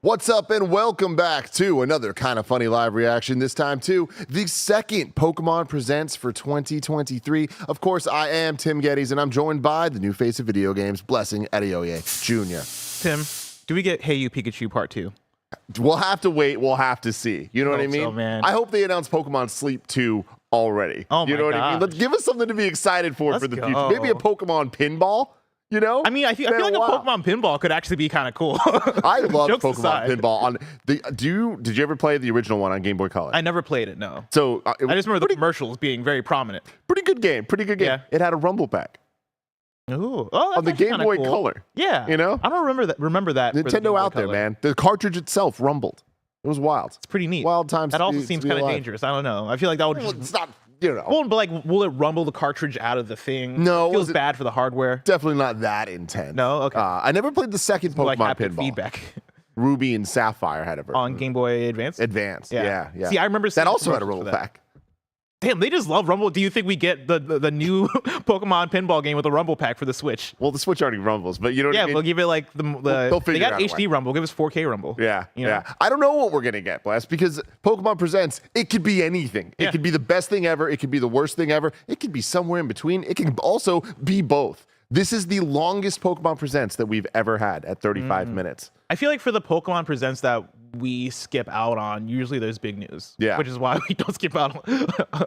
What's up and welcome back to another kind of funny live reaction, this time to the second Pokemon Presents for 2023. Of course, I am Tim Geddes, and I'm joined by the new face of video games, Blessing Adeoye Jr. Tim, do we get Hey You Pikachu Part 2? We'll have to wait. We'll have to see. You know what I mean? So, man. I hope they announced Pokemon Sleep 2 already. Oh you know my what I mean? Let's give us something to be excited for the future. Maybe a Pokemon pinball. You know, I mean, I feel like a Pokemon pinball could actually be kind of cool. I love Pokemon pinball. On the did you ever play the original one on Game Boy Color? I never played it. No. So I just remember the commercials being very prominent. Pretty good game. Pretty good game. Yeah. It had a rumble pack. Ooh. On the Game Boy Color. Yeah. You know, I don't remember that. Nintendo out there, man. The cartridge itself rumbled. It was wild. It's pretty neat. Wild times. That also seems kind of dangerous. I don't know. I feel like that would just. It's not. You know. Well, but like, will it rumble the cartridge out of the thing? No. It feels bad for the hardware. Definitely not that intense. No? Okay. I never played the second Pokemon like haptic pinball. feedback. Ruby and Sapphire had a version. On Game Boy Advance? Advance. Yeah. See, I remember that also had a rumble pack. Damn, they just love Rumble. Do you think we get the new Pokemon pinball game with a Rumble pack for the Switch? Well, the Switch already rumbles, but you know what I mean? We'll give it like they got HD Rumble. Give us 4K Rumble. Yeah, you know? yeah. I don't know what we're going to get, Bless, because Pokemon Presents, it could be anything. It could be the best thing ever. It could be the worst thing ever. It could be somewhere in between. It can also be both. This is the longest Pokemon Presents that we've ever had at 35 minutes. I feel like for the Pokemon Presents that we skip out on, usually there's big news. Yeah. Which is why we don't skip out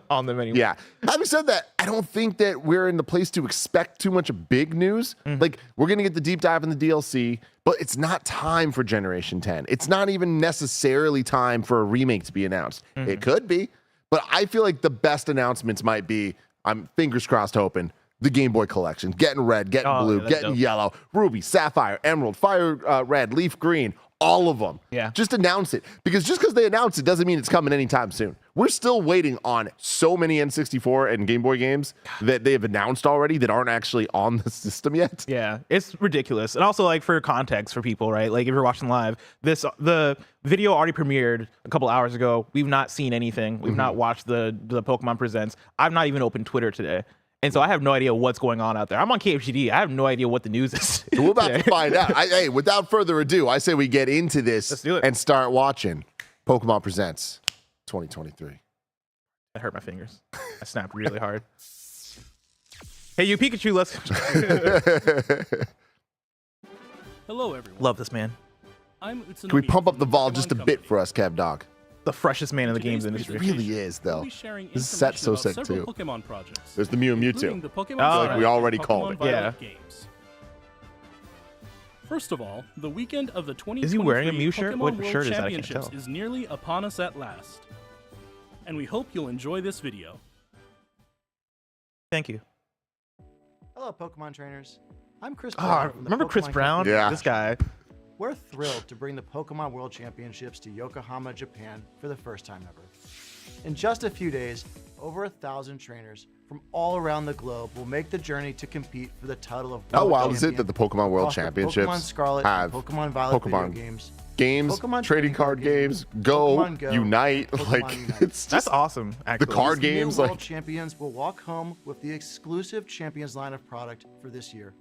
on them anymore. Yeah. Having said that, I don't think that we're in the place to expect too much big news. Like, we're going to get the deep dive in the DLC, but it's not time for Generation 10. It's not even necessarily time for a remake to be announced. It could be, but I feel like the best announcements might be, I'm fingers crossed hoping, the Game Boy Collection, getting red, getting blue, getting yellow, ruby, sapphire, emerald, fire red, leaf green, all of them. Yeah. Just announce it. Because just because they announce it doesn't mean it's coming anytime soon. We're still waiting on so many N64 and Game Boy games that they have announced already that aren't actually on the system yet. Yeah, it's ridiculous. And also, like, for context for people, right? Like, if you're watching live, the video already premiered a couple hours ago. We've not seen anything. We've not watched the Pokemon Presents. I've not even opened Twitter today. And so I have no idea what's going on out there. I'm on KFGD. I have no idea what the news is. We're about to find out. Hey, without further ado, I say we get into this and start watching Pokemon Presents 2023. I hurt my fingers. I snapped really hard. Hey, you Pikachu, let's... Hello, everyone. Love this man. I'm Can we pump up the vol just a bit for us, Kev Dog? The freshest man in the games industry. It really is, though. This set's so sick, too. Pokemon projects, There's the Mew and Mewtwo. the Pokemon like we already called it. Violet games. First of all, the weekend of the 2023 Is he wearing a Mew shirt? Pokemon What World shirt is that? I can't Championships tell. is nearly upon us at last. And we hope you'll enjoy this video. Thank you. Hello, Pokemon trainers. I'm Chris Brown. from the Remember Chris Pokemon Brown? Company. Yeah. This guy. We're thrilled to bring the Pokemon World Championships to Yokohama, Japan for the first time ever. In just a few days, over 1,000 trainers from all around the globe will make the journey to compete for the title of How World wild is it Champion that the Pokemon World across the Championships Pokemon Scarlet have and Pokemon Violet Pokemon video games, games, Pokemon trading card games, Go, Pokemon Go, Unite, Pokemon like Unite. it's That's just awesome, actually. the card These new games, World like Champions will walk home with the exclusive Champions line of product for this year.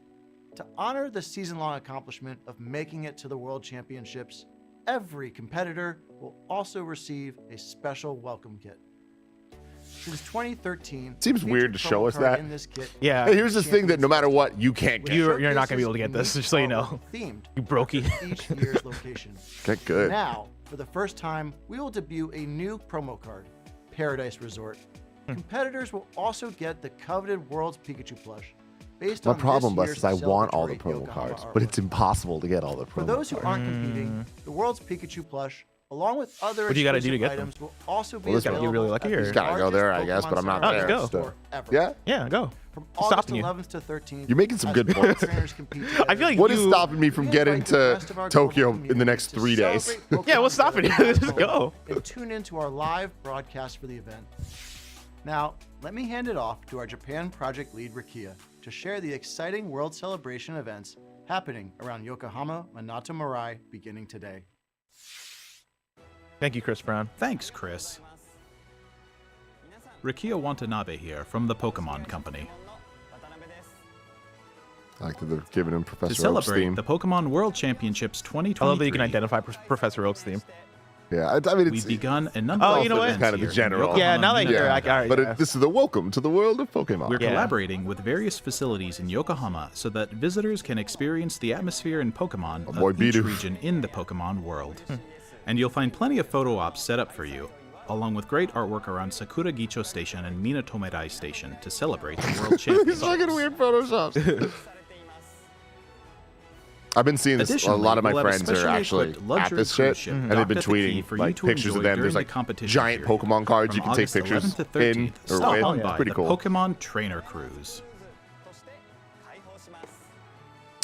To honor the season-long accomplishment of making it to the World Championships, every competitor will also receive a special welcome kit. Since 2013, Seems weird to show us that. In this kit Yeah. hey, here's the thing that no matter what, you can't get. You're not gonna be able to get this, just so you know. Themed You brokey. for each year's location. Get good. Now, for the first time, we will debut a new promo card, Paradise Resort. Competitors will also get the coveted World's Pikachu plush. Based My on problem, this Bless, year's is I want all the celebratory promo Yokohama cards, artwork. but it's impossible to get all the promo For those who cards. aren't competing, the World's Pikachu plush, along with other What do you gotta do to exclusive get them? items, will also be Well, this available gotta be really lucky at or- the You gotta go there, I guess, largest but I'm not Pokemon there, Center so- store ever. Yeah? Yeah, go. From What's August stopping you? 11th to 13th, You're making some as good Pokemon points. trainers compete I feel like What is you- stopping me from we getting invite the to rest of our global Tokyo in the community next to 3 days? celebrate Yeah, Pokemon what's stopping you? Go Just go. and tune into our live broadcast for the event. Now, let me hand it off to our Japan project lead, Rakia, to share the exciting World Celebration events happening around Yokohama Minato Mirai beginning today. Thank you, Chris Brown. Thanks, Chris. Rikia Watanabe here from the Pokemon Company. I like that they're giving him To Professor Oak's celebrate theme. the Pokemon World Championships 2023, I love that you can identify Professor Oak's theme. Yeah, I mean, it's we've begun a number Oh, of you know what? events Kind of the here in general. Yokohama, Yeah, now that Mina. you're like, all right, but yeah. this is the welcome to the world of Pokemon. We're Yeah. collaborating with various facilities in Yokohama so that visitors can experience the atmosphere and Pokemon boy, of each Bidoof. region in the Pokemon world. And you'll find plenty of photo ops set up for you, along with great artwork around Sakura Gicho Station and Minatomerai Station to celebrate the World Championships. Fucking weird Photoshops. I've been seeing this. A Additionally, lot of my we'll have a friends are specially actually equipped at luxury this cruise shit, ship and they've been docked at the quay tweeting for you like to pictures of enjoy them. during There's the like competition giant period. Pokemon cards you From can take August pictures 11th to in 13th, or stop with. on It's by pretty the cool. Pokemon Trainer Cruise.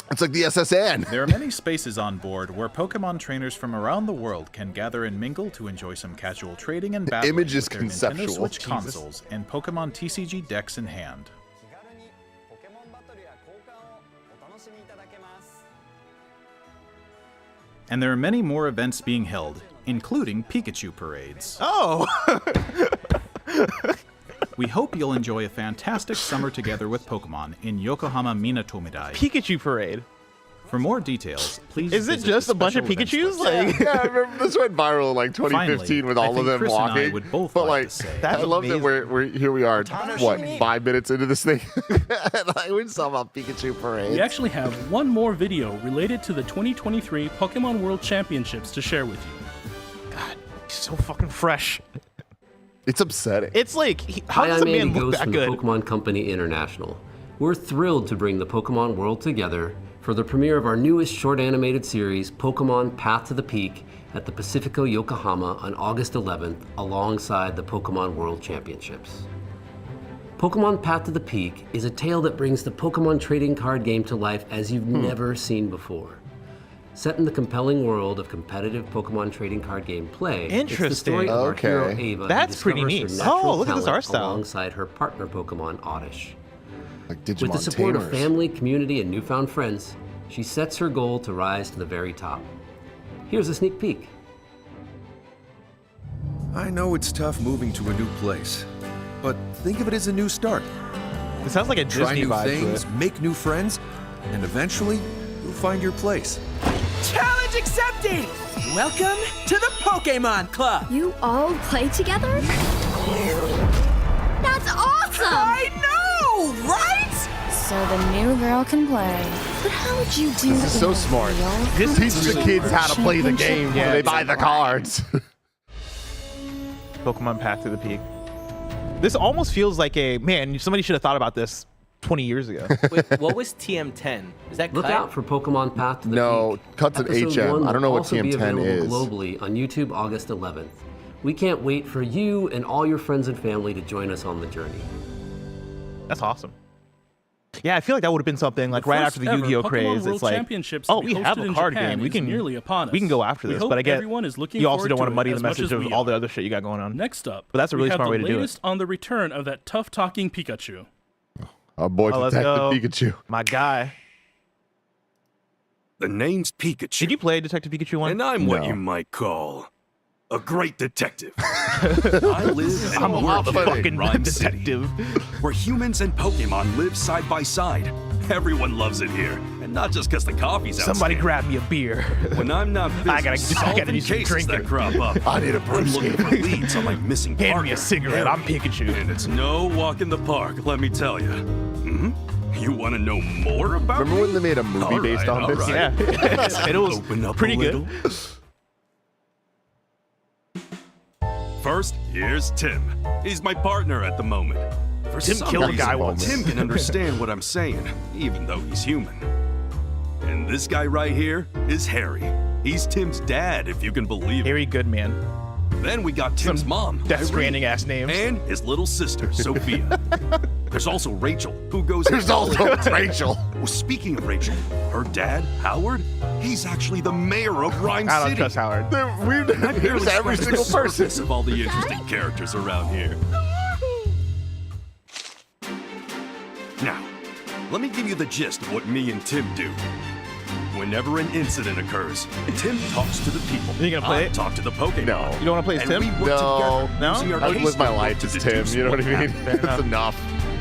It's like the SSN. There are many spaces on board where Pokemon trainers from around the world can gather and mingle to enjoy some casual trading and battling image is with their conceptual. Nintendo Switch Jesus. consoles and Pokemon TCG decks in hand. And there are many more events being held, including Pikachu Parades. Oh, We hope you'll enjoy a fantastic summer together with Pokemon in Yokohama Minatomerai. Pikachu Parade. For more details, please Is it visit just the a bunch of special events Pikachus? website. Like, Yeah, I remember this went viral in like 2015 Finally, with I all of think them Chris and I walking. would both but like like, to say- I That's love that amazing. we're here. We are. What 5 minutes into this thing? And like, we just talking about Pikachu Parade. We actually have one more video related to the 2023 Pokemon World Championships to share with you. God, he's so fucking fresh. It's upsetting. It's like, how Hi, does a I'm Andy man look Ghost that from good? the Pokemon Company International. We're thrilled to bring the Pokemon world together for the premiere of our newest short animated series, Pokemon Path to the Peak, at the Pacifico Yokohama on August 11th, alongside the Pokemon World Championships. Pokemon Path to the Peak is a tale that brings the Pokemon trading card game to life as you've never seen before. Set in the compelling world of competitive Pokemon trading card game play, it's the Interesting. story of our Okay. hero Ava, who That's pretty discovers her neat. natural Oh, look at this talent art style. alongside her partner Pokemon Oddish. Like Digimon With the support Tamers. of family, community, and newfound friends, she sets her goal to rise to the very top. Here's a sneak peek. I know it's tough moving to a new place, but think of it as a new start. It sounds like a Try Disney new vibe to things, it. make new friends, and eventually you'll find your place. Challenge accepted! Welcome to the Pokemon Club! You all play together? That's awesome! I know, right? So the new girl can play. But how would you do This is so smart. This teaches the kids how to play the game when they buy the cards. Pokemon Path to the Peak. This almost feels like a, man, somebody should have thought about this 20 years ago. Wait, what was TM10? Is that Look Cut? out for Pokemon Path to the No, Peak. Cut's an Episode HM. 1 I don't know will what also be TM10 available is. globally on YouTube August 11th. We can't wait for you and all your friends and family to join us on the journey. That's awesome. Yeah, I feel like that would have been something like right after the First ever Yu-Gi-Oh Pokemon craze. World It's like, Championships oh, to be we have hosted a in card Japan game. We is can nearly upon us. we can go after We this. hope But I get everyone is looking you also forward don't want to to it muddy the as much as message of we all are. the other shit you got going on. Next up, But that's a really we have smart way the to do it. latest on the return of that tough-talking Pikachu. Our boy Oh, let's Detective go. Pikachu. My guy. The name's Pikachu. Did you play Detective Pikachu 1? And I'm what No. you might call a great detective. I live and I'm a work here in fucking Rhyme City, detective. where humans and Pokemon live side by side. Everyone loves it here, and not just because the coffee's Somebody outstanding. grab me a beer. When I'm not busy I gotta solving do some cases that drinking. crop up, I need a I'm looking for brewski. leads on my missing Hand partner. me a cigarette. I'm Pikachu. And it's no walk in the park, let me tell you. Hmm? You want to know more about Remember when me? they made a movie All based right, on all this? right. Yeah. And it was Open up pretty a good. little. First, here's Tim. He's my partner at the moment. For Tim some killed a reason, guy once. Tim can understand what I'm saying, even though he's human. And this guy right here is Harry. He's Tim's dad, if you can believe it. Harry Goodman. Then we got Tim's mom, Death Irene, Stranding ass names. and his little sister, Sophia. There's also Rachel, who goes. There's also Rachel. Well, speaking of Rachel, her dad, Howard, he's actually the mayor of Rhyme I don't City. trust Howard. I Here's barely every scratched single the person. surface of all the interesting characters around here. Now, let me give you the gist of what me and Tim do. Whenever an incident occurs, Tim talks to the people. You gonna play I it? talk to the Pokemon. No. You don't want to play as And Tim? we work No. together, No? using our I would case live my notebook life to as Tim. deduce You know what I what mean? happened. Fair enough. That's enough.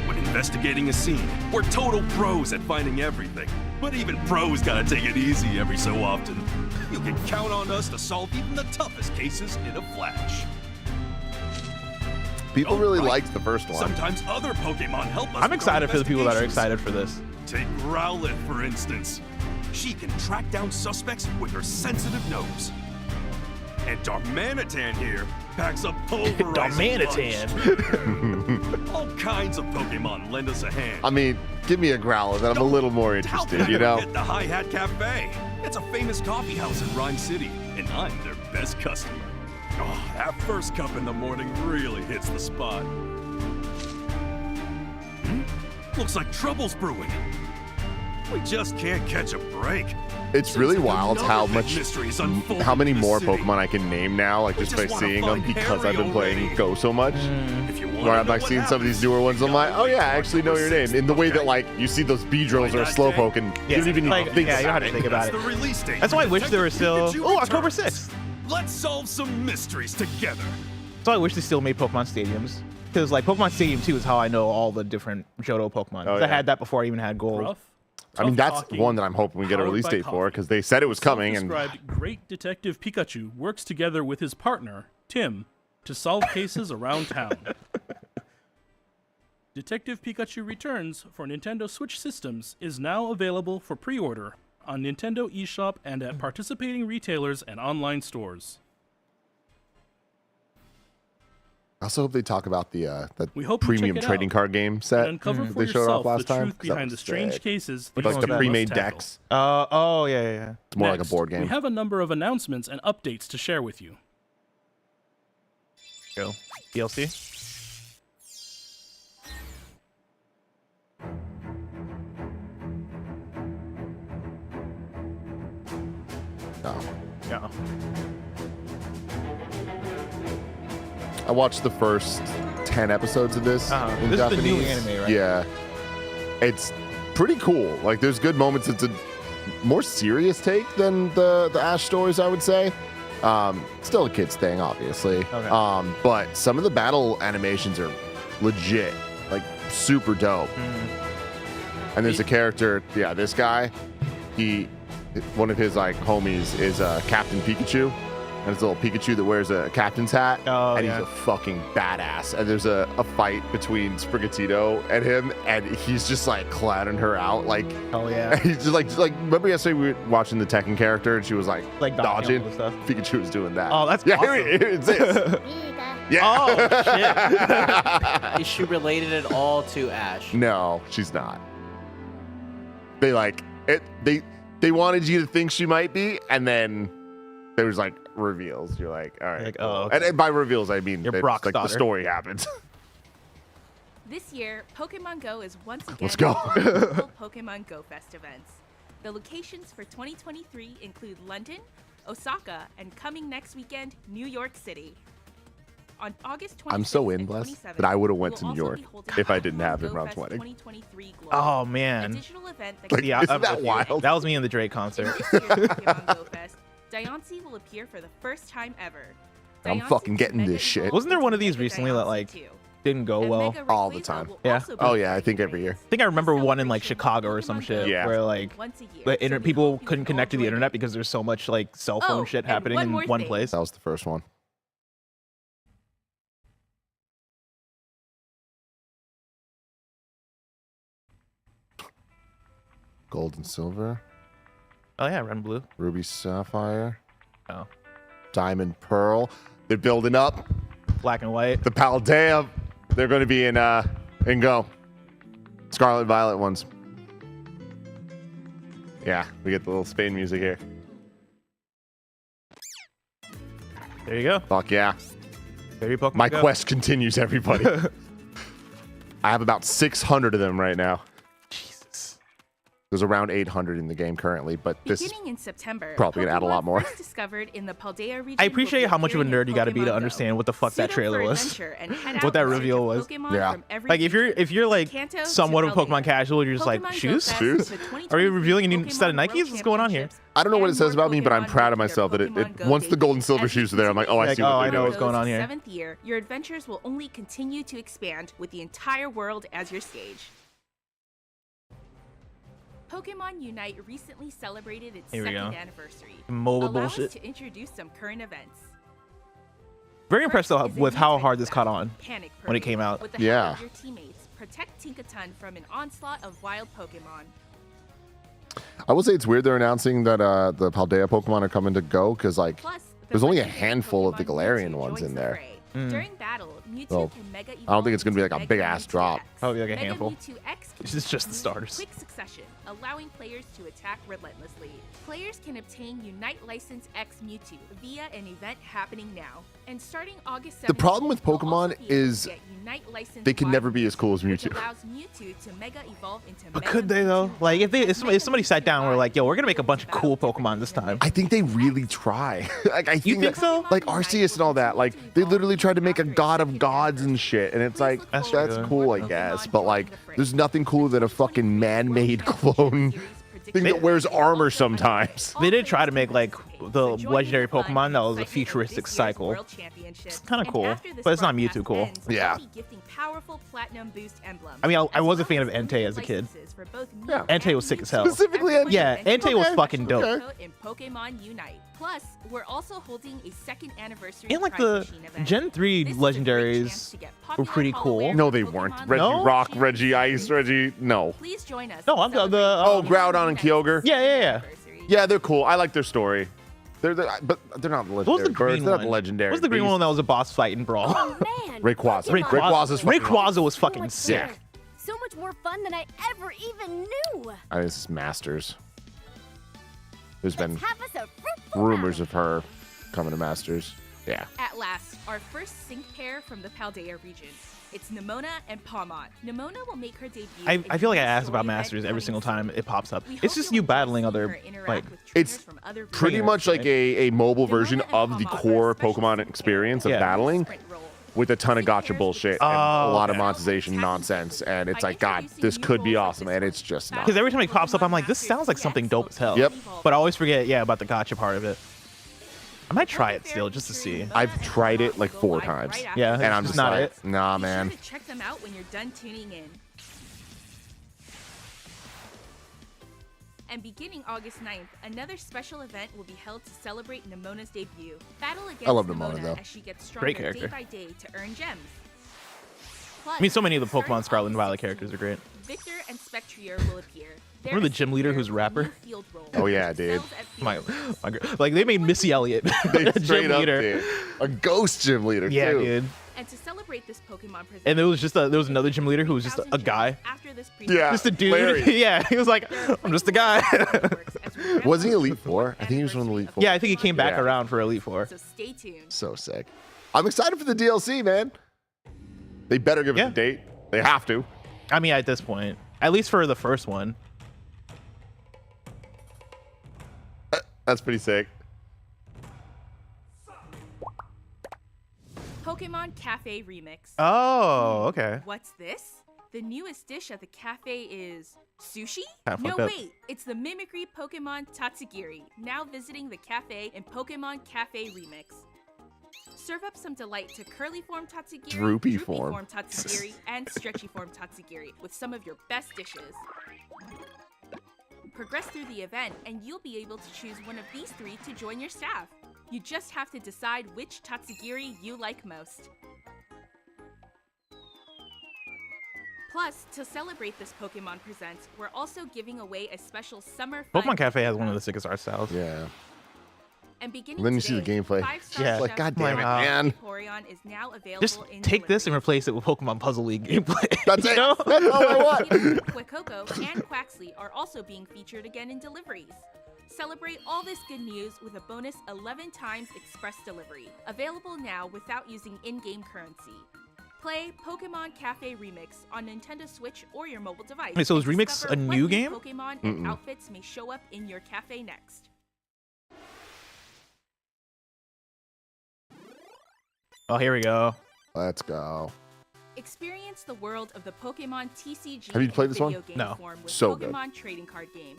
When investigating a scene. We're total pros at finding everything. But even pros gotta take it easy every so often. You can count on us to solve even the toughest cases in a flash. People really liked the first one. Sometimes other Pokemon help us. I'm with excited our for the people that are investigations. excited for this. Take Rowlet, for instance. She can track down suspects with her sensitive nose. And Darmanitan here packs a pulverizing Darmanitan. All kinds of Pokemon lend us a hand. I mean, give me a Growlithe, and I'm a little more interested, you know? At the Hi Hat Cafe. It's a famous coffee house in Rhyme City, and I'm their best customer. Oh, that first cup in the morning really hits the spot. Looks like trouble's brewing. We just can't catch a break. It's really wild how Another much, big mystery's unfolding how many in the more city. Pokemon I can name now, like just by just wanna seeing them find because I've been Harry playing already. Go so much. If you wanna Where I'm know like what seeing some of these happens, newer ones, I'm like, oh yeah, I actually know your name. In the way that Okay. like you see those Beedrills or a Like that Slowpoke and you don't even need like, to think yeah, you don't have to about think it. about That's it. the release date. That's why I wish there were Detective still. Pikachu Oh, October returns. 6th. Let's solve some mysteries together. So I wish they still made Pokemon Stadiums. Because like Pokemon Stadium 2 is how I know all the different Johto Pokemon. 'Cause I had that before I even had Gold. Rough, I mean, tough that's talking, one that I'm hoping we get a powered release by date for coffee. because they said it was coming. And Self-described great detective Pikachu works together with his partner, Tim, to solve cases around town. Detective Pikachu Returns for Nintendo Switch systems is now available for pre-order on Nintendo eShop and at participating retailers and online stores. I also hope they talk about the We hope you check premium it trading out card game set and uncover that for they showed yourself off last the time. truth 'cause that behind the was strange sick. cases. Like these the people pre-made must tackle. decks. Oh yeah. It's more like a Next, board game. We have a number of announcements and updates to share with you. Go. DLC. No. Yeah. I watched the first 10 episodes of this in This is the Japanese. new anime, right? Yeah. It's pretty cool. Like, there's good moments. It's a more serious take than the Ash stories, I would say. Still a kid's thing, obviously. Okay. But some of the battle animations are legit, like super dope. And there's a character, this guy, one of his like homies is Captain Pikachu. And it's a little Pikachu that wears a captain's hat, and he's a fucking badass. And there's a fight between Sprigatito and him, and he's just like clowning her out. Like, oh yeah, he's just like remember yesterday we were watching the Tekken character, and she was like dodging. and stuff. Pikachu was doing that. Oh, that's yeah. awesome. Here it's this. Yeah. Oh shit! Is she related at all to Ash? No, she's not. They like it. They wanted you to think she might be, and then there was like reveals. You're like, all right. Like, cool. oh, okay. And by reveals, I mean You're that, Brock's like the daughter. story happens. This year, Pokemon Go is once again Let's go. hosting multiple Pokemon Go Fest events. The locations for 2023 include London, Osaka, and coming next weekend, New York City. On August 26th I'm so in and blessed 27th, that I would have went we to will New also York be holding if I Pokemon didn't have it Go around Fest 20. 2023 Global, Oh a man. digital event that Like, Yeah, isn't I'm that with you. wild? That was me in the Drake In concert. this year's Pokemon Go Fest, Diancie will appear for the first time ever. I'm Diancie fucking is getting mega this shit. evolved Wasn't there one of into these Mega recently that Diancie like 2. didn't go And well? Mega all the Rayquaza time. will Yeah. also be Oh yeah, I joining think every year. I think I remember one in like celebration Chicago of or some Pokemon shit Go Yeah. where like once a year, the so we people hope you couldn't can connect to all the join internet in. because there's so much like cell phone Oh, shit and happening one in more one thing. place. That was the first one. Gold and silver, Oh yeah, red and blue. ruby, sapphire, Oh, diamond, pearl. They're building up. black and white. The Paldea, they're going to be in Go. Scarlet Violet ones. Yeah, we get the little Spain music here. There you go. Fuck yeah. There Pokemon My Go. quest continues, everybody. I have about 600 of them right now. Jesus. There's around 800 in the game currently, but this is Beginning in September, probably gonna add a lot more. first discovered in the Paldea region I appreciate will be how much of a appearing nerd in you got to be to Pokemon understand Go. what the fuck that Suit up trailer for was, adventure and head what out that in search reveal of was. Pokemon Yeah. from every Like if you're like Kanto to somewhat of a Paldea. Pokemon casual, you're just like Pokemon Go shoes. Fest Shoes? is the 2023 Are you revealing a new set of Pokemon Nikes? World What's going on here? Championships I don't know what it and says about me, but I'm Pokemon proud of will be myself that their it Pokemon Go once the gold and debut. silver As you shoes are there, I'm like, oh, I Like, see oh, what I they're know doing. what's going on here. 7th year, your adventures will only continue to expand with the entire world as your stage. Pokemon Unite recently celebrated its Here we second go. anniversary. Mobile Allow bullshit. us to introduce some current events. Very impressed though First is a with new how type hard of this caught battle, on Panic when it Parade. came out. With the Yeah. help of your teammates, protect Tinkaton from an onslaught of wild Pokemon. I will say it's weird they're announcing that the Paldea Pokemon are coming to Go because like Plus, the there's only a legendary handful of the Pokemon Galarian Mewtwo ones joins in the there. fray. Mm. During battle, Mewtwo Well, can Mega Evolve I don't think it's gonna be into like a Mega big ass Mewtwo drop. X. Probably like a Mega handful. Mewtwo X can This is just the use starters. in quick succession, allowing players to attack relentlessly. Players can obtain Unite License X Mewtwo via an event happening now. And starting August 17th, The problem with you'll also Pokemon be able to is get Unite License they can Y never be as cool as which Mewtwo. allows Mewtwo to Mega Evolve into But Mega could they though? Mewtwo Like Y if somebody sat down and were like, yo, we're gonna make a bunch of cool Pokemon this time. I think they really try. Like I think think that- so? Like Arceus and all that. Like they literally tried to make a god of gods and shit, and it's like That's that's true. cool, I guess. But like, there's nothing cooler than a fucking man-made clone thing that wears armor sometimes. They did try to make like the legendary Pokemon that was a futuristic cycle. It's kinda cool, but it's not Mewtwo cool. Yeah. I mean, I was a fan of Entei as a kid. Yeah. Entei was sick as hell. Specifically Entei. Yeah, Entei was fucking dope. Okay. In Pokemon Unite. Plus, we're also holding a second anniversary And like Pride the Machine event. Gen 3 This is a great chance legendaries to get were popular pretty cool. holowear No, they Pokemon weren't. from Reggie No? Rock, Champion Reggie Ice, Reggie. No. Please join us. No, to I'm the celebrate Oh, Pokemon Groudon and Unite's Kyogre. Yeah, yeah, yeah. anniversary. Yeah, they're cool. I like their story. But they're not legendary. What was the birds. green They're one? not legendary. What was the green beasts. one that was a boss fight in Brawl? Man, Rayquaza. Pokemon Rayquaza's fucking Rayquaza was so fucking much sick. better. So much more fun than I ever even knew. I think this is Masters. There's been Let's have us a fruitful rumors battle. of her coming to Masters. Yeah. At last, our first sync pair from the Paldea region. It's Nemona and Palmont. Nemona will make her debut. I feel like I ask about Masters every single time it pops up. It's just you battling other like. It's pretty much like a mobile version of the core Pokemon experience of Yeah. battling with a ton of gotcha bullshit and a lot of okay. monetization nonsense. And it's like, God, this could be awesome. And it's just not. Because every time it pops up, I'm like, this sounds like something dope as hell. Yep. But I always forget, yeah, about the gotcha part of it. I might try it still just to see. I've tried it like 4 times. Yeah, And it's I'm just just not like, it. nah, Be man. sure to check them out when you're done tuning in. And beginning August 9th, another special event will be held to celebrate Nemona's debut. Battle against I love Nemona, though. as she gets Great stronger day character. by day to earn gems. Plus, I mean, so many of the starting Pokemon Scarlet and Violet August characters are great. 16th, Victor and Spectrier will appear. Remember the gym leader who's a rapper? Oh, yeah, dude. My like they made Missy Elliott They the straight gym up leader. did. A ghost gym leader, Yeah, too. dude. And to celebrate this Pokemon present, And there was another gym leader who was just a guy, after this Yeah. just a dude. Larry. Yeah, he was like, I'm just a guy. Wasn't he Elite Four? I think he was one of the Elite Four. Yeah, I think he came back Yeah. around for Elite Four. So stay tuned. So sick. I'm excited for the DLC, man. They better give us a date. They have to. I mean, at this point, at least for the first one. That's pretty sick. Pokemon Cafe Remix. Oh, okay. What's this? The newest dish at the cafe is sushi? Kinda No, fucked up. wait. It's the mimicry Pokemon Tatsugiri, now visiting the cafe in Pokemon Cafe Remix. Serve up some delight to curly form Tatsugiri, Droopy form. Tatsugiri, and stretchy form Tatsugiri with some of your best dishes. Progress through the event, and you'll be able to choose one of these 3 to join your staff. You just have to decide which Tatsugiri you like most. Plus, to celebrate this Pokemon Presents, we're also giving away a special summer fun Pokemon Cafe has one of the sickest art styles. Yeah. And beginning Then you see the today, gameplay. 5-star Yeah. chef Like, God damn it, God. man. Vaporeon is now available Just in take this and delivery. replace it with Pokemon Puzzle League gameplay. That's you it. know? That's all I want. Quacoco and Quaxley are also being featured again in deliveries. Celebrate all this good news with a bonus 11 times express delivery. Available now without using in-game currency. Play Pokemon Cafe Remix on Nintendo Switch or your mobile device. Wait, so is and Remix discover a new what game? Pokemon and outfits may show up in your cafe next. Oh, here we go. Let's go. Experience the world of the Pokemon TCG Have you played this video one? game No. form with So good. Pokemon Trading Card Game.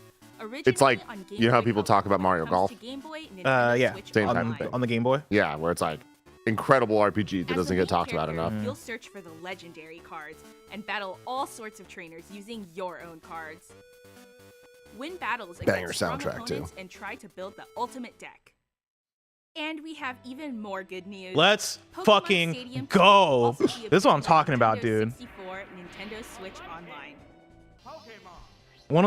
It's like, Originally on Game you know how Boy people Color talk about when it Mario comes Golf? to Game Boy, Nintendo Yeah, Switch same type of Online. thing. On the Game Boy. Yeah, where it's like incredible RPG that As doesn't the get main talked about character, enough. You'll search for the legendary cards and battle all sorts of trainers using your own cards. Win battles Banger against strong soundtrack, too. opponents and try to build the ultimate deck. And we have even more good news. Let's Pokemon fucking Stadium go. will also be This is what I'm available talking on about, Nintendo dude. 64, Nintendo Switch Online. One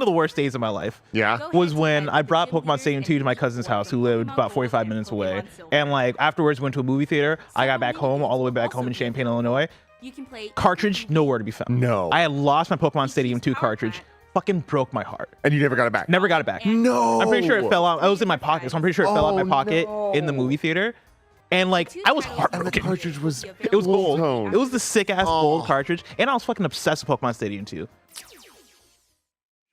of the worst days of my life. Yeah. Go Was ahead to when like I the brought gym Pokemon leaders Stadium and 2 to my use cousin's support house, from who lived Pokemon about Gold 45 and minutes away. Pokemon Silver. And like afterwards went to a movie theater. I got back home, all the way back home in Champaign, Illinois. You can play Cartridge nowhere to be found. No. I had lost my Pokemon Stadium 2 cartridge. Fucking broke my heart. And you never got it back. Never got it back. No. I'm pretty sure it fell out. It was in my pocket, so I'm pretty sure it fell out of my pocket in the movie theater. And like I was And the heartbroken. cartridge was It was gold. tone. It was the sick ass gold cartridge, and I was fucking obsessed with Pokemon Stadium 2.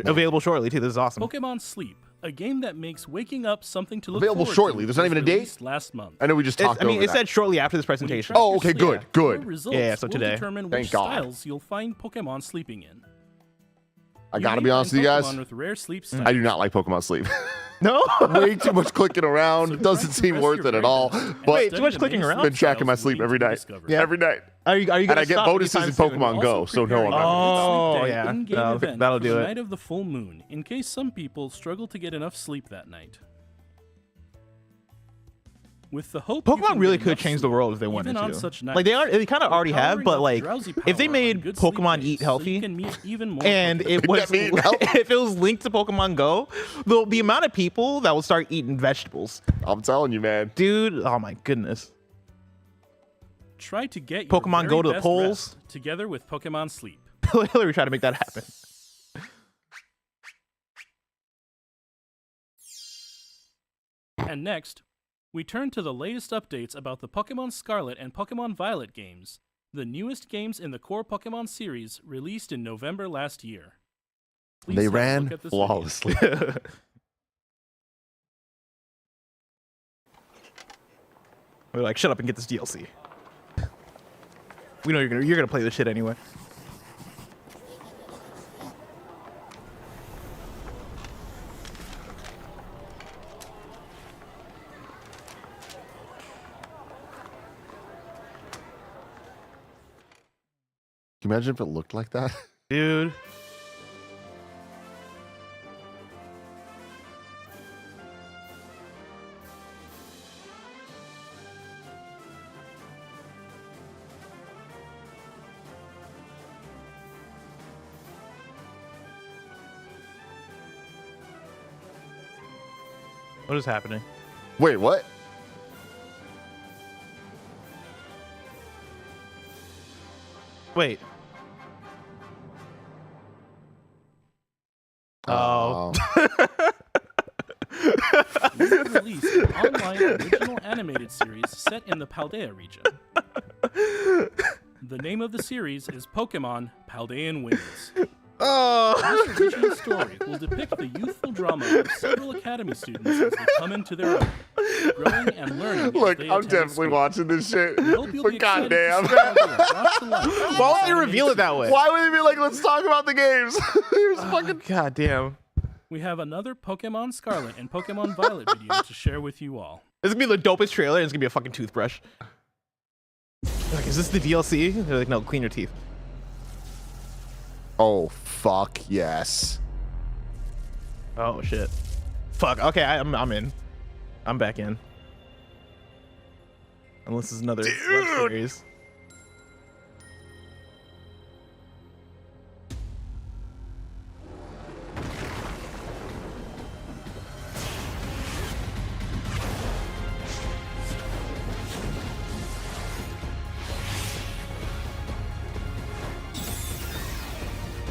Available shortly too. This is awesome. Pokemon Sleep, a game that makes waking up something to look Available forward shortly. to, There's not was even a date? released last month. I know we just talked over it that. said shortly after this When you presentation. track Oh, your okay, sleep, good, good. Your results Yeah, so will today. determine Thank which God. styles you'll find Pokemon sleeping in. I gotta be honest with you guys. With rare sleep I do not like Pokemon Sleep. No. Way too much clicking around. It doesn't seem worth it at all. But Wait, too much clicking around? I've been tracking my sleep every night. Yeah. Every night. Are you And gonna I get stop bonuses in anytime soon? Pokemon Go, so no, I'm not. Oh, yeah. That'll do the it. night of the full moon, in case some people struggle to get enough sleep that night. With the hope you Pokemon can really get could enough change the sleep, world if they wanted even on to. such Like they kind of already have, powering but up like drowsy if they power made on good sleep Pokemon days eat so healthy you can meet even more and Pokemon. it was That mean healthy? if it was linked to Pokemon Go, the amount of people that will start eating vegetables, I'm telling you, man. dude. Oh my goodness. Try to get your Pokemon very Go to the best polls. rest together with Pokemon Sleep. Hillary tried to make that happen. And next, we turn to the latest updates about the Pokemon Scarlet and Pokemon Violet games, the newest games in the core Pokemon series released in November last year. Please They have a ran look at this video. flawlessly. We're like, shut up and get this DLC. We know you're gonna play this shit anyway. Can you imagine if it looked like that? Dude. What is happening? Wait, what? Wait. Oh. We have released an online original animated series set in the Paldea region. The name of the series is Pokemon Paldean Wings. Oh. This original story will depict the youthful drama of several academy students as they come into their own, growing and learning. as Look, they I'm attend definitely school. watching this shit. We hope you'll But be excited to goddamn. see how they are brought to life. Why would they reveal it that way? Why would they be like, let's talk about the games? Here's fucking. God damn. We have another Pokemon Scarlet and Pokemon Violet video to share with you all. This is gonna be the dopest trailer, and it's gonna be a fucking toothbrush. Like, is this the DLC? They're like, no, clean your teeth. Oh, fuck yes. Oh shit. Fuck. Okay, I'm in. I'm back in. Unless it's another web series.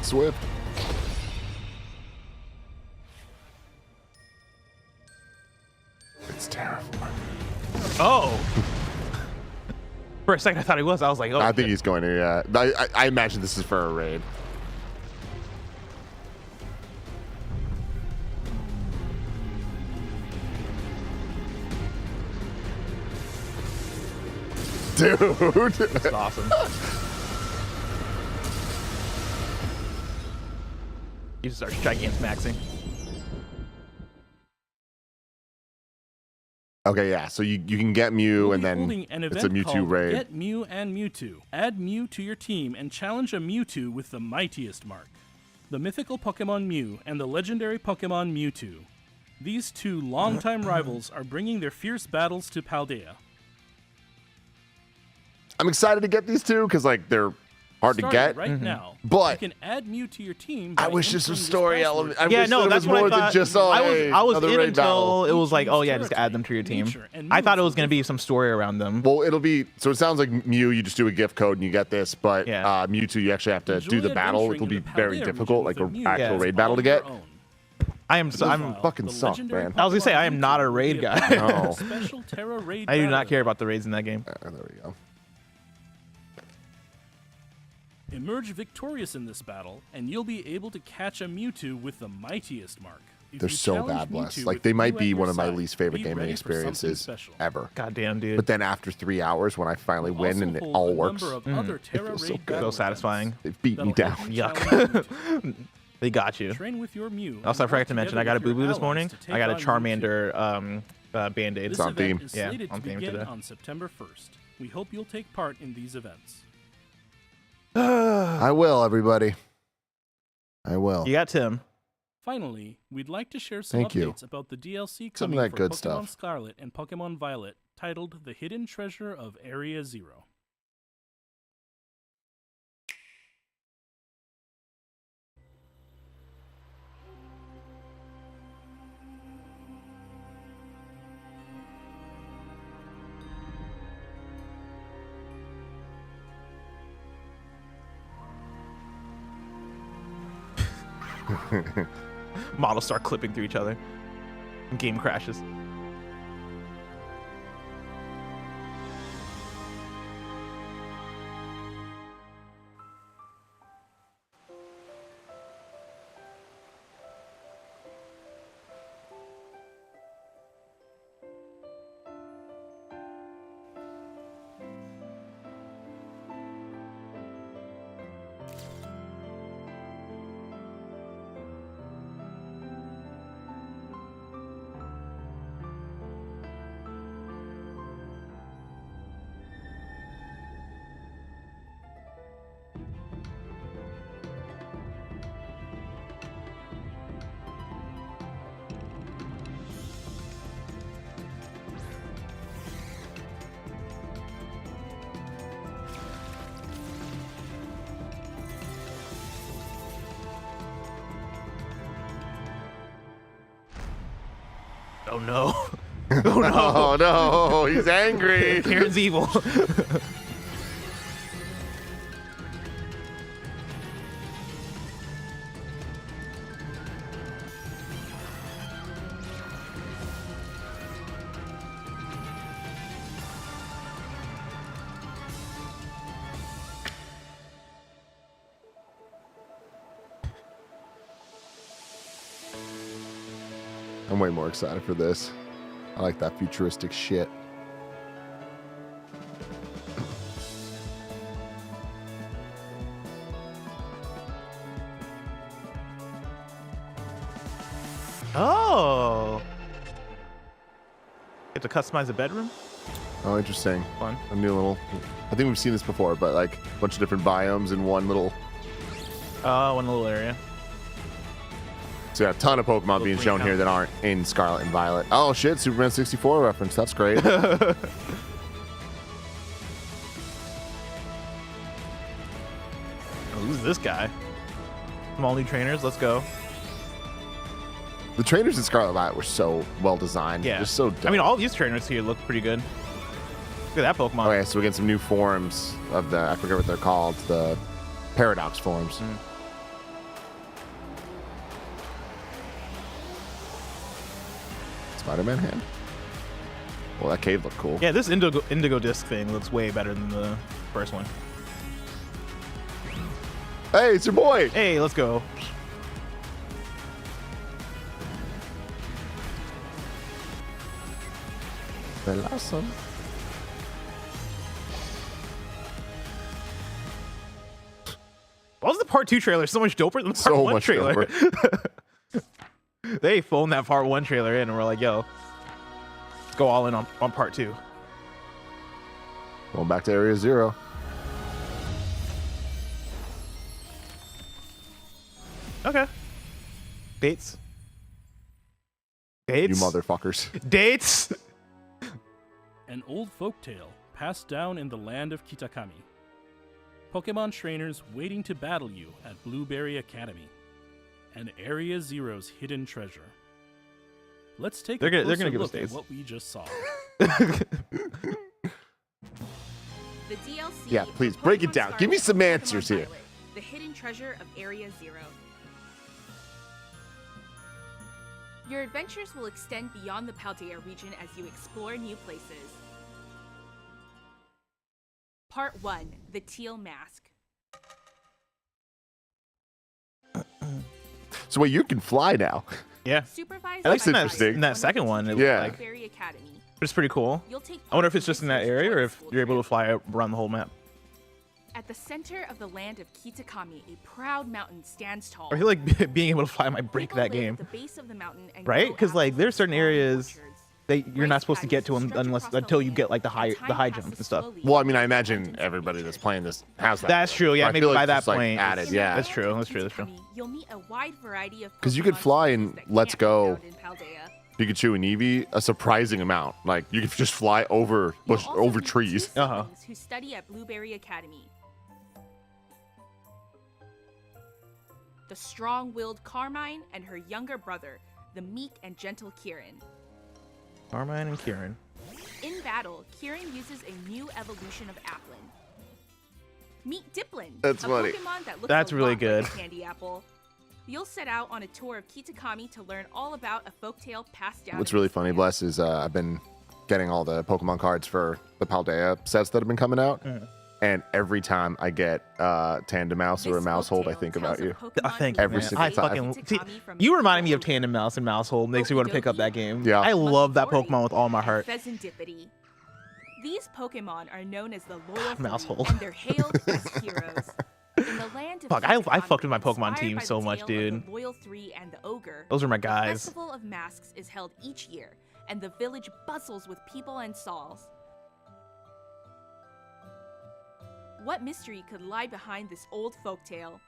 Swift. It's terrible. Oh. For a second, I thought he was. I was like, oh. I think he's going to. Yeah, I imagine this is for a raid. Dude, That's awesome. He just starts Gigantamaxing. Okay, yeah. So you can get Mew, We'll and be then holding an it's a event Mewtwo called raid. Get Mew and Mewtwo. Add Mew to your team and challenge a Mewtwo with the mightiest mark. The mythical Pokemon Mew and the legendary Pokemon Mewtwo. These two longtime rivals are bringing their fierce battles to Paldea. I'm excited to get these two because like they're hard to Starting get. right now. But you can add Mew to your team. I by wish there's some entering this story password. element. I Yeah, wish no, there that's was what more I than thought. just I was another in raid until battle. it was like, oh yeah, Each just add them to your team. nature, and I thought it moves was going to be some story around them. Well, it'll be so. It sounds like Mew. You just do a gift code and you get this. But Yeah. Mewtwo, you actually have to Enjoy do the battle. adventuring It'll be in the very Paldea difficult, like region an with the actual Mew raid all battle to on your get. own. I'm Meanwhile, fucking the suck, legendary man. I was gonna say, Pokemon I am not a Mewtwo raid will be guy. appearing in No. a special Terra raid I do not battle. care about the raids in that game. There we go. Emerge victorious in this battle, and you'll be able to catch a Mewtwo with the mightiest mark. If They're you so challenge bad, Bless. Mewtwo Like with they Mew might at be your one of my side, least favorite be gaming ready for something experiences special. ever. God damn, dude. But then after 3 hours, when I finally We'll win also and it hold all a works, number of other Terra feels so raid good. battle So satisfying. events they've beat me that'll down. help you Yuck. challenge Mewtwo. They got you. Train with your Mew. Also, I and forgot work to mention, I together got a with boo your boo this morning. allies to I got a take on Mewtwo. Charmander band-aid. This on event theme. is Yeah, slated on to theme begin today. on September 1st. We hope you'll take part in these events. I will, everybody. I will. You got Tim. Finally, we'd like to share some Thank you. updates about the DLC Some of coming that for good Pokemon stuff. Scarlet and Pokemon Violet, titled The Hidden Treasure of Area Zero. Models start clipping through each other. Game crashes. Oh no. Oh no. Oh no, he's angry. Karen's evil. I'm way more excited for this. I like that futuristic shit. Oh. Get to customize a bedroom? Oh, interesting. Fun. A new little. I think we've seen this before, but like a bunch of different biomes in one little. One little area. So yeah, a ton of Pokemon being green shown here house. that aren't in Scarlet and Violet. Oh shit, Superman 64 reference. That's great. Oh, who's this guy? Small new trainers, let's go. The trainers in Scarlet and Violet were so well designed. Yeah. Just so dope. I mean, all these trainers here look pretty good. Look at that Pokemon. Okay, so we get some new forms of the, I forget what they're called, the Paradox forms. Spider-Man hand? Well, that cave looked cool. Yeah, this indigo disc thing looks way better than the first one. Hey, it's your boy. Hey, let's go. Awesome. Why was the part 2 trailer so much doper than the part So 1 much trailer? They phoned that part 1 trailer in and we're like, yo, let's go all in on part 2. Going back to Area 0. Okay. Dates. Dates. You motherfuckers. Dates. An old folktale passed down in the land of Kitakami. Pokemon trainers waiting to battle you at Blueberry Academy. And Area Zero's hidden treasure. Let's take a They're closer gonna give us look at dates. what we just saw. The DLC Yeah, for please, break it Pokemon down. Give me Scarlet some and Pokemon answers here. Violet, the hidden treasure of Area Zero. Your adventures will extend beyond the Paldea region as you explore new places. Part 1, the Teal Mask. So wait, you can fly now. Yeah. Supervised At least by in that, interesting. in that second one, it Yeah. looked like, Blueberry Academy. but it's pretty cool. You'll take I wonder part if it's just in that area or if you're able to fly around the whole map. At the center of the land of Kitakami, a proud mountain stands tall. I feel like being able to fly might break People that live game, at the base of the mountain and right? grow Because like apples there's in certain small areas orchards. that you're not supposed to get to Rice paddies unless stretch across until the you get like the land, high and time jump and passes stuff. slowly. Well, I mean, I imagine everybody that's playing this has that. That's true. Yeah, I maybe feel by like that it's, like, point, added, In the yeah. land That's true, of that's true, that's true. Kitakami, You'll meet a wide variety of 'Cause you could Pokemon fly species in that Let's can't be Go. found in Paldea. Pikachu and Eevee, a surprising amount. Like you could just fly over You'll bush, also over meet trees. two Uh-huh. siblings who study at Blueberry Academy. The strong-willed Carmine and her younger brother, the meek and gentle Kieran. Carmine and Kieran. In battle, Kieran uses a new evolution of Applin. Meet Diplin, That's a funny. Pokemon that looks That's a really lot good. like a candy apple. You'll set out on a tour of Kitakami to learn all about a folktale passed down. What's in really this funny, land. Bless, is I've been getting all the Pokemon cards for the Paldea sets that have been coming out. And every time I get Tandem Mouse or a This Mousehold, I folktale think tells about of you. Pokemon Thank Every man. single I time. fucking see, Kitakami from you reminded me of Pokemon. Tandem Mouse and Mousehold. Makes me want to pick up that game. Yeah. I love that Muscori, Pokemon with all my and heart. Pheasantipity. These Pokemon are known as the loyal Mousehold. Three, and they're hailed as heroes. In the land of Fuck, I Kitakami, fucked with my Pokemon inspired team by so the much, tale of dude. The Loyal Three and the Ogre. Those are my The guys. Festival of Masks is held each year, and the village bustles with people and stalls. What mystery could lie behind this old folktale?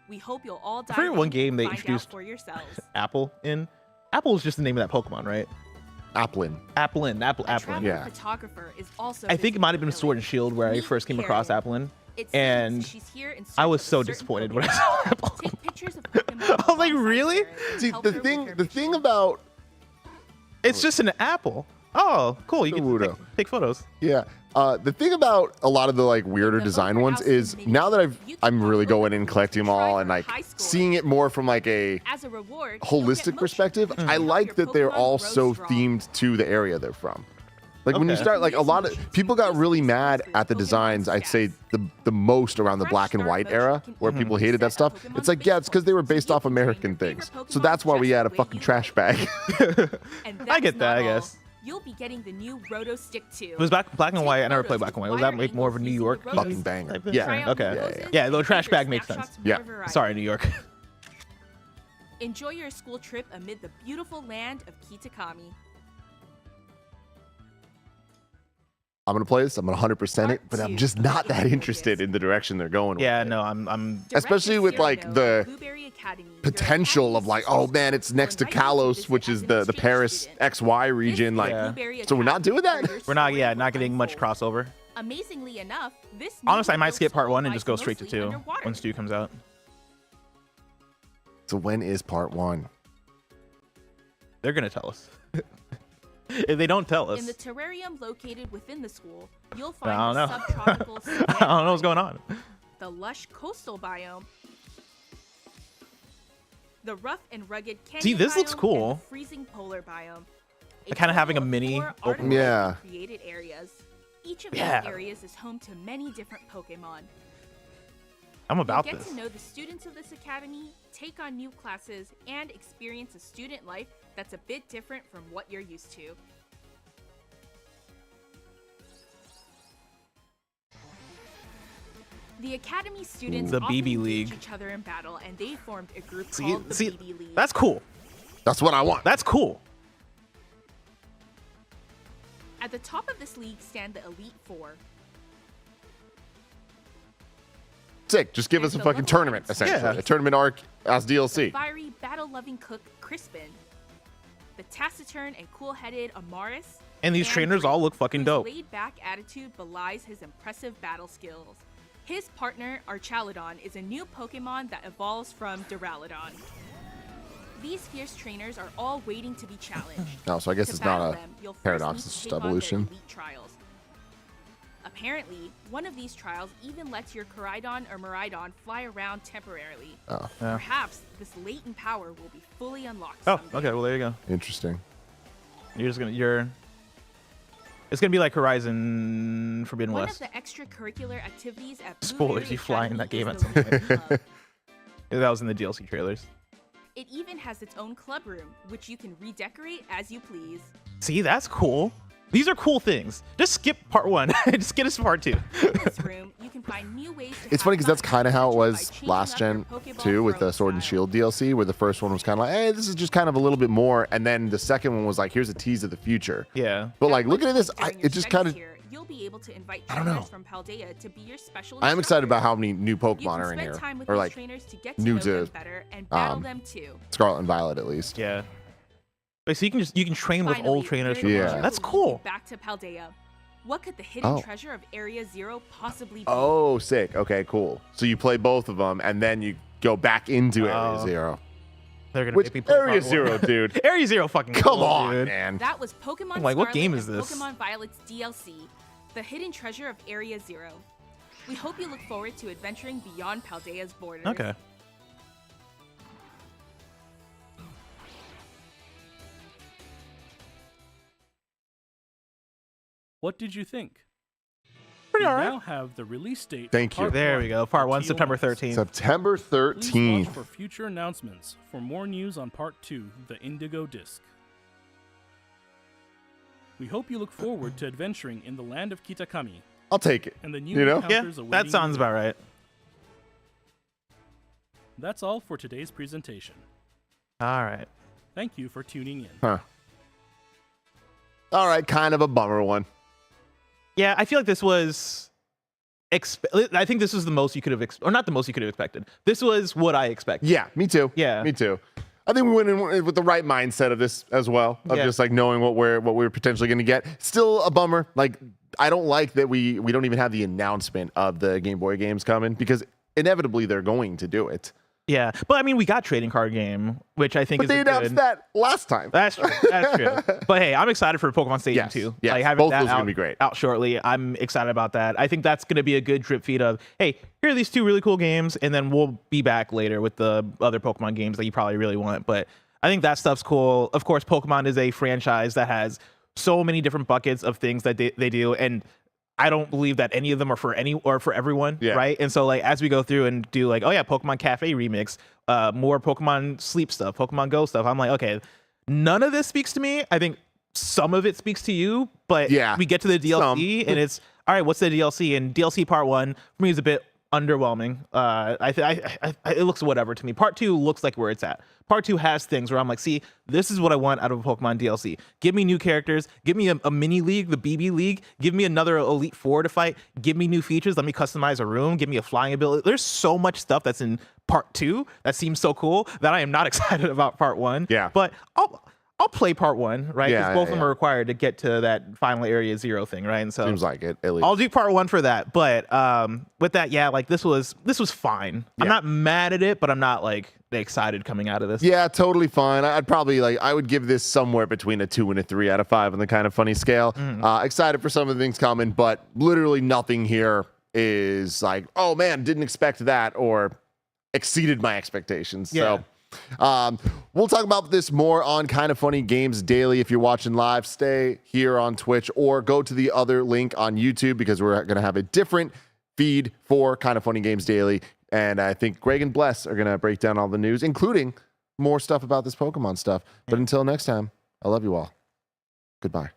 We hope you'll all dive forget one in game and they find introduced out for yourselves. Apple in. Apple is just the name of that Pokemon, right? Applin. Applin. A Applin. traveling Yeah. photographer is also I think it might have been visiting the Sword and village. Shield where I Meet first came across Karen. Applin. It seems and she's here in I search was of a so certain disappointed when I Pokemon. saw Apple. Take pictures of Pokemon. I was like, alongside really? Karen and See, help the her with thing, her the mission. thing about It's just an apple. Oh, cool. You Wudo. can take photos. yeah, the thing about a lot of the like weirder The design Ogre ones House is in now that Mini, I'm really going in Ogre collecting them try all for and a like high score. seeing it more from like a As a reward, you'll get holistic motion perspective. to I help like your that they're Pokemon all grow so strong. themed to the area they're from. Like when you Okay. start, like a lot of Motion people got to really boost mad boosters at the Pokemon designs. I'd say stats. the most around the Fresh black and start white motion era, can where easily people hated set that a stuff. Pokemon It's like, yeah, it's because they were baseball, based so off you can train American your things. favorite So Pokemon that's why we just had a the way fucking you trash want. bag. And I get that's that, I not all. guess. You'll be getting the new Roto Stick 2. It was black and white. I never played Take black and white. photos Was that with like more of a wider New angles York using the Fucking Roto banger. type thing? Yeah. Try out Okay. new poses Yeah, and the trash take your bag makes sense. snapshots Yeah. more variety. Sorry, New York. Enjoy your school trip amid the beautiful land of Kitakami. I'm gonna play this. I'm gonna 100% it, but I'm just not that interested in the direction they're going. Yeah, with it. no, I'm Especially with, like, the potential of like, oh man, it's next to Kalos, which is the Paris XY region. Like, Yeah. so we're not doing that. we're not not getting much crossover. Amazingly enough, this Honestly, I new might skip part school 1 and lies just go straight to mostly 2 underwater. once 2 comes out. So when is part 1? They're gonna tell us. If they don't tell us, In the terrarium located within the school, you'll I find don't the know. subtropical I don't know what's going on. the lush coastal biome, the rough and rugged canyon See, this looks biome, and cool. the freezing polar biome. A kind of having a total of mini 4 open. artificially created areas. Each of Yeah. these areas is home to many different Pokemon. I'm about You'll get this. to know the students of this academy, take on new classes, and experience a student life that's a bit different from what you're used to. The academy students The often BB engage League. each other in battle, and they formed a group See, called the see, BB League. that's cool. That's what I want. That's cool. At the top of this league stand the Elite Four. Sick. Just give us a The fucking level tournament, one essentially. Yeah. A tournament arc as DLC. Fiery, battle-loving cook Crispin. The taciturn and cool-headed Amaris. And these trainers all look fucking whose dope. laid-back attitude belies his impressive battle skills. His partner, Archaludon, is a new Pokemon that evolves from Duraludon. These fierce trainers are all waiting to be challenged. No, so I guess To it's not battle a them, you'll first paradox, need to it's just take on their evolution. elite trials. Apparently, one of these trials even lets your Koraidon or Miraidon fly around temporarily. Oh, Yeah. Perhaps this latent power will be fully unlocked Oh, someday. okay. Well, there you go. interesting. It's gonna be like Horizon Forbidden One West. of the extracurricular activities at Blue Spoilers, Berry you fly in Academy that game is at the some point. Legion Club. That was in the DLC trailers. It even has its own club room, which you can redecorate as you please. See, that's cool. These are cool things. Just skip part 1. Just get us to part 2. In this room, you can find new ways to It's funny because that's kind of how it by was changing last up your gen Pokeball too, with the throwing Sword and style. Shield DLC, where the first one was kind of like, hey, this is just kind of a little bit more, and then the second one was like, here's a tease of the future. Yeah. But like, look at this, During your it just studies kind of. here, you'll be able to invite I don't know. trainers from Paldea to be your special I am excited about instructors. how many new You Pokemon can are in spend here, time with or these like trainers to get to new know them to, better and battle um, them too. Scarlet and Violet at least. Yeah. Like, so you can train with Finally, old trainers your from Yeah. adventure That's will lead you cool. Back to Paldea. What could the hidden Oh. treasure of Area Zero possibly be? Oh, sick. Okay, cool. So you play both of them, and then you go back into Area Oh. Zero. They're gonna Which make me play Area part 1. Zero, dude? Area Zero fucking Come cool, on, dude. man. That was Pokemon I'm like, what Scarlet game is and this? Pokemon Violet's DLC, The Hidden Treasure of Area Zero. We hope you look forward to adventuring beyond Paldea's borders. Okay. What did you think? Pretty We alright. now have the release date. Thank for you. Part There one we go. of Part 1, TOS. September 13th. September Please watch 13th. for future announcements for more news on Part 2, the Indigo Disc. We hope you look forward to adventuring in the land of Kitakami I'll take it. and the new You know? Yeah, encounters awaiting that sounds you. about right. That's all for today's presentation. All right. Thank you for tuning in. Huh. All right, kind of a bummer one. Yeah, I feel like this was. I think this was the most you could have, or not the most you could have expected. This was what I expected. Yeah, me too. Yeah. Me too. I think we went in with the right mindset of this as well, of Yeah. just like knowing what we're potentially going to get. Still a bummer. Like, I don't like that we don't even have the announcement of the Game Boy games coming, because inevitably they're going to do it. Yeah, but I mean, we got trading card game, which I think But is they a announced good. that last time. That's true. That's true. But hey, I'm excited for Pokemon Stadium Yes, 2. yes, Like, having both that those are out, gonna be great. out shortly. I'm excited about that. I think that's going to be a good drip feed of, hey, here are these 2 really cool games, and then we'll be back later with the other Pokemon games that you probably really want. But I think that stuff's cool. Of course, Pokemon is a franchise that has so many different buckets of things that they do, and I don't believe that any of them are for everyone, Yeah. right? And so, like, as we go through and do, like, oh yeah, Pokemon Cafe remix, more Pokemon Sleep stuff, Pokemon Go stuff, I'm like, okay, none of this speaks to me. I think some of it speaks to you, but Yeah, we get to the DLC some. and it's all right. What's the DLC? And DLC Part 1 for me is a bit underwhelming. It looks whatever to me. Part 2 looks like where it's at. Part 2 has things where I'm like, see, this is what I want out of a Pokemon DLC. Give me new characters. Give me a mini league, the BB League. Give me another Elite Four to fight. Give me new features. Let me customize a room. Give me a flying ability. There's so much stuff that's in Part 2 that seems so cool that I am not excited about Part 1. Yeah. But I'll play Part 1, right? Yeah, Because both of them yeah. are required to get to that final Area Zero thing, right? And so Seems like it, at least. I'll do Part 1 for that. But with that, yeah, like this was fine. I'm Yeah. not mad at it, but I'm not like excited coming out of this. Yeah, totally fine. I'd probably I would give this somewhere between a 2 and a 3 out of 5 on the kind of funny scale. Excited for some of the things coming, but literally nothing here is like, oh man, didn't expect that or exceeded my expectations. Yeah. So We'll talk about this more on Kind of Funny Games Daily. If you're watching live, stay here on Twitch or go to the other link on YouTube because we're going to have a different feed for Kind of Funny Games Daily. And I think Greg and Bless are going to break down all the news, including more stuff about this Pokemon stuff. But until next time, I love you all. Goodbye.